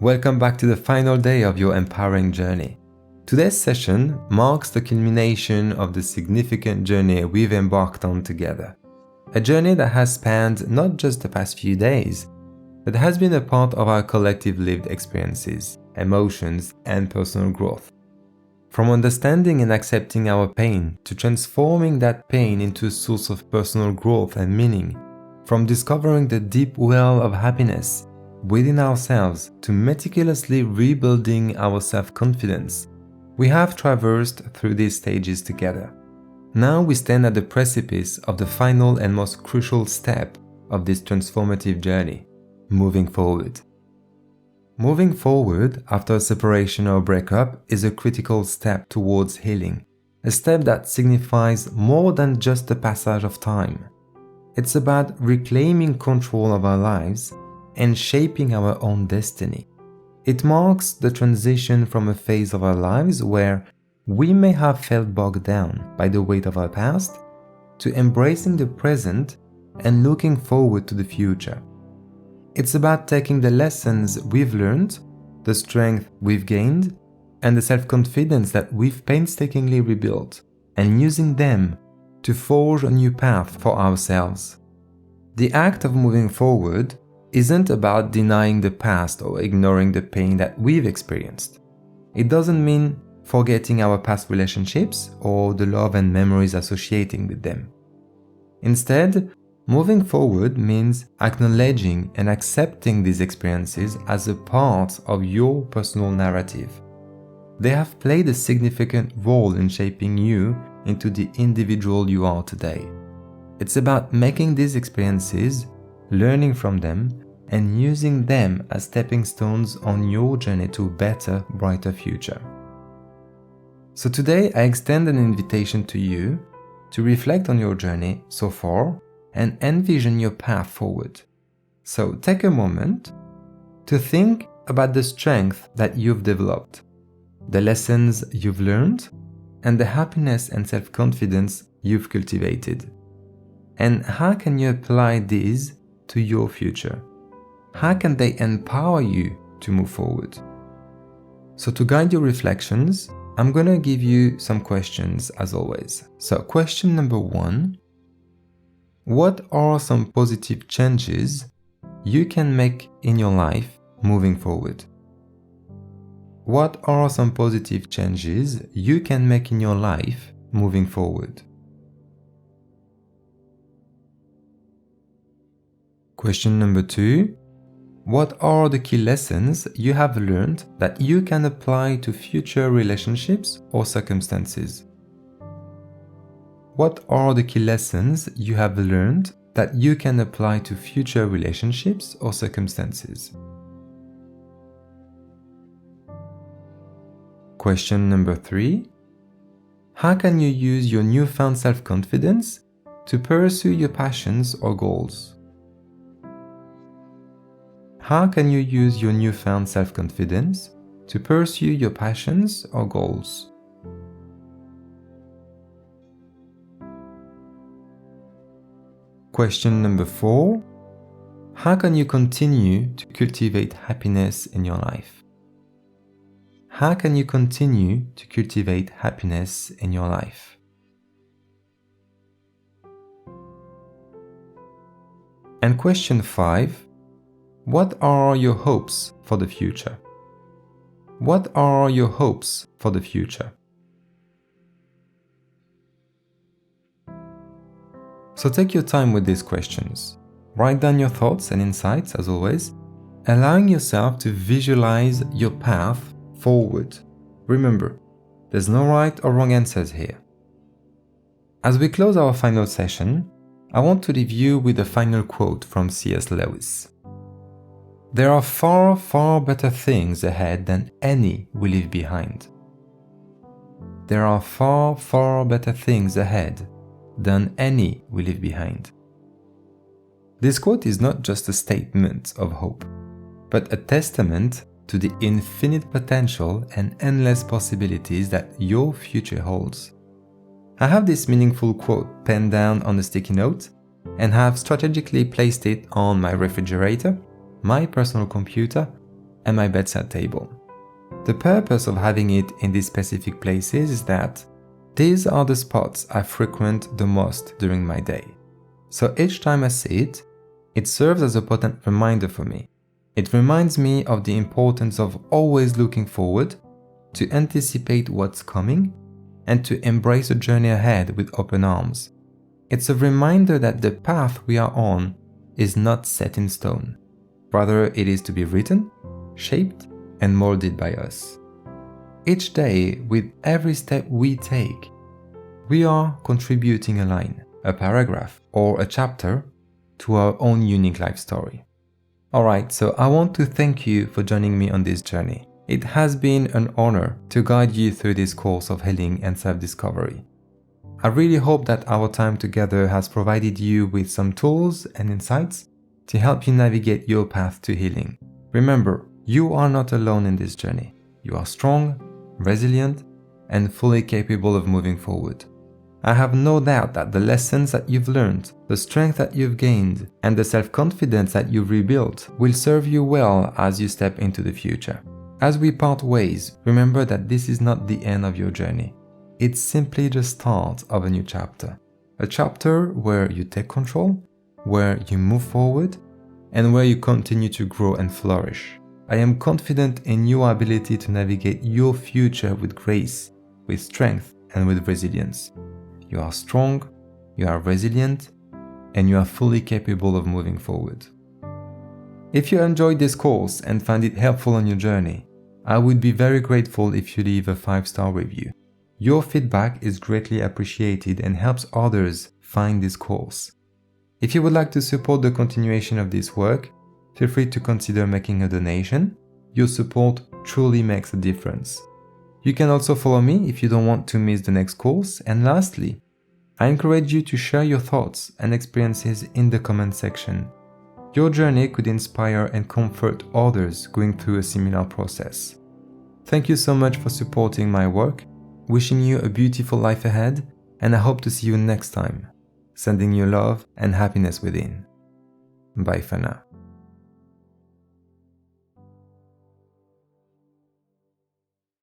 Welcome back to the final day of your empowering journey. Today's session marks the culmination of the significant journey we've embarked on together. A journey that has spanned not just the past few days, but has been a part of our collective lived experiences, emotions, and personal growth. From understanding and accepting our pain to transforming that pain into a source of personal growth and meaning, from discovering the deep well of happiness within ourselves to meticulously rebuilding our self-confidence, we have traversed through these stages together. Now we stand at the precipice of the final and most crucial step of this transformative journey, moving forward. Moving forward after a separation or breakup is a critical step towards healing, a step that signifies more than just the passage of time. It's about reclaiming control of our lives and shaping our own destiny. It marks the transition from a phase of our lives where we may have felt bogged down by the weight of our past to embracing the present and looking forward to the future. It's about taking the lessons we've learned, the strength we've gained, and the self-confidence that we've painstakingly rebuilt, and using them to forge a new path for ourselves. The act of moving forward isn't about denying the past or ignoring the pain that we've experienced. It doesn't mean forgetting our past relationships or the love and memories associating with them. Instead, moving forward means acknowledging and accepting these experiences as a part of your personal narrative. They have played a significant role in shaping you into the individual you are today. It's about making these experiences, learning from them, and using them as stepping stones on your journey to a better, brighter future. So today I extend an invitation to you to reflect on your journey so far and envision your path forward. So take a moment to think about the strength that you've developed, the lessons you've learned, and the happiness and self-confidence you've cultivated. And how can you apply these to your future? How can they empower you to move forward? So to guide your reflections, I'm going to give you some questions as always. So question number 1, what are some positive changes you can make in your life moving forward? What are some positive changes you can make in your life moving forward? Question number 2, what are the key lessons you have learned that you can apply to future relationships or circumstances? What are the key lessons you have learned that you can apply to future relationships or circumstances? Question number 3, how can you use your newfound self-confidence to pursue your passions or goals? How can you use your newfound self-confidence to pursue your passions or goals? Question number 4, how can you continue to cultivate happiness in your life? How can you continue to cultivate happiness in your life? And question 5, what are your hopes for the future? What are your hopes for the future? So take your time with these questions. Write down your thoughts and insights as always, allowing yourself to visualize your path forward. Remember, there's no right or wrong answers here. As we close our final session, I want to leave you with a final quote from C.S. Lewis. There are far, far better things ahead than any we leave behind. There are far, far better things ahead than any we leave behind. This quote is not just a statement of hope, but a testament to the infinite potential and endless possibilities that your future holds. I have this meaningful quote penned down on a sticky note and have strategically placed it on my refrigerator, my personal computer, and my bedside table. The purpose of having it in these specific places is that these are the spots I frequent the most during my day. So each time I see it, it serves as a potent reminder for me. It reminds me of the importance of always looking forward, to anticipate what's coming, and to embrace the journey ahead with open arms. It's a reminder that the path we are on is not set in stone. Rather, it is to be written, shaped, and molded by us. Each day, with every step we take, we are contributing a line, a paragraph, or a chapter to our own unique life story. Alright, so I want to thank you for joining me on this journey. It has been an honor to guide you through this course of healing and self-discovery. I really hope that our time together has provided you with some tools and insights to help you navigate your path to healing. Remember, you are not alone in this journey. You are strong, resilient, and fully capable of moving forward. I have no doubt that the lessons that you've learned, the strength that you've gained, and the self-confidence that you've rebuilt will serve you well as you step into the future. As we part ways, remember that this is not the end of your journey. It's simply the start of a new chapter. A chapter where you take control, where you move forward, and where you continue to grow and flourish. I am confident in your ability to navigate your future with grace, with strength, and with resilience. You are strong, you are resilient, and you are fully capable of moving forward. If you enjoyed this course and find it helpful on your journey, I would be very grateful if you leave a 5-star review. Your feedback is greatly appreciated and helps others find this course. If you would like to support the continuation of this work, feel free to consider making a donation. Your support truly makes a difference. You can also follow me if you don't want to miss the next course. And lastly, I encourage you to share your thoughts and experiences in the comment section. Your journey could inspire and comfort others going through a similar process. Thank you so much for supporting my work. Wishing you a beautiful life ahead, and I hope to see you next time. Sending you love and happiness within. Bye for now.